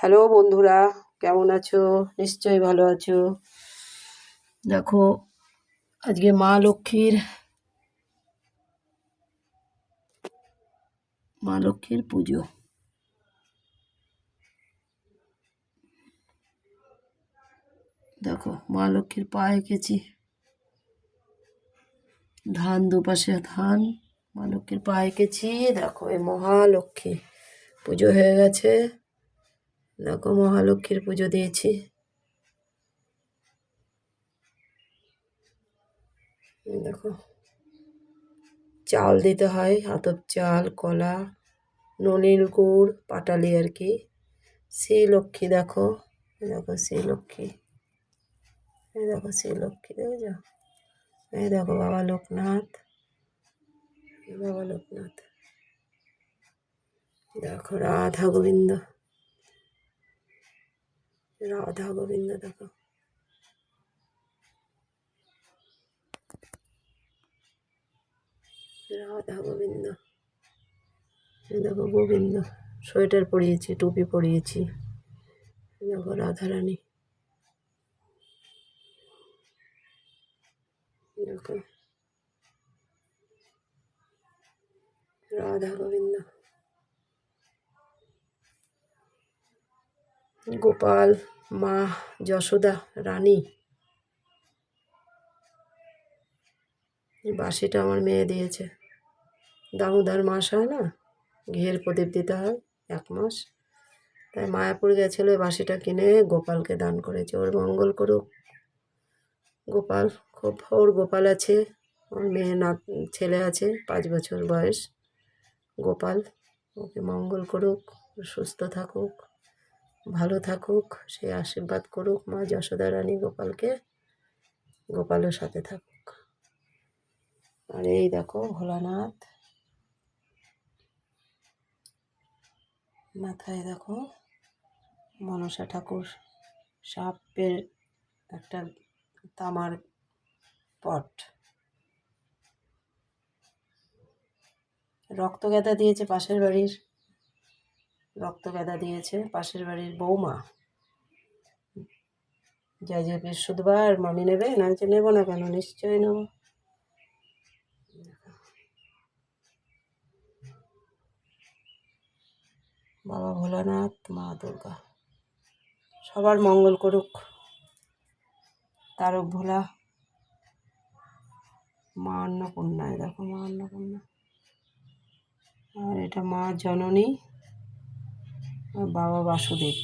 Hello বন্ধুরা, কেমন আছো? নিশ্চয়ই ভালো আছো। দেখো, আজকে মা লক্ষ্মীর পুজো। দেখো, মা লক্ষ্মীর পা এঁকেছি, ধান দুপাশে ধান, মা লক্ষ্মীর পা এঁকেছি। দেখো, এই মহালক্ষ্মী পুজো হয়ে গেছে। দেখো, মহালক্ষ্মীর পুজো দিয়েছি। দেখো, চাল দিতে হয়, আতপ চাল, কলা, ননিল গুড়, পাটালি আর কি। শ্রী লক্ষ্মী দেখো, দেখো শ্রী লক্ষ্মী, এই দেখো শ্রী লক্ষ্মী, দেখেছ? এই দেখো বাবা লোকনাথ, বাবা লোকনাথ। দেখো রাধা গোবিন্দ, রাধা গোবিন্দ দেখো, রাধা গোবিন্দ। দেখো গোবিন্দ, সোয়েটার পরিয়েছি, টুপি পরিয়েছি। দেখো রাধা রানী, দেখো রাধা গোবিন্দ। গোপাল, মা যশোদা রানী। এই বাঁশিটা আমার মেয়ে দিয়েছে। দামোদর মাস হয় না, ঘিয়ের প্রদীপ দিতে হয় 1 মাস, তাই মায়াপুর গেছিলো, বাঁশিটা কিনে গোপালকে দান করেছে। ওর মঙ্গল করুক গোপাল। খুব ওর গোপাল আছে, ওর মেয়ে ছেলে আছে 5 বছর বয়স। গোপাল ওকে মঙ্গল করুক, সুস্থ থাকুক, ভালো থাকুক, সে আশীর্বাদ করুক মা যশোদা রানী গোপালকে, গোপালের সাথে থাকুক। আর এই দেখো ভোলানাথ, মাথায় দেখো মনসা ঠাকুর, সাপের একটা তামার পট। রক্তগাঁদা দিয়েছে পাশের বাড়ির, রক্তগাঁদা দিয়েছে পাশের বাড়ির বৌমা। যাই যে বৃহস্পতিবার মামি নেবে, না যে নেবো না কেন, নিশ্চয়ই নেবো। বাবা ভোলানাথ, মা দুর্গা সবার মঙ্গল করুক। তারক ভোলা, মা অন্নপূর্ণায় দেখো, মা অন্নপূর্ণা। আর এটা মা জননী, আর বাবা বাসুদেব।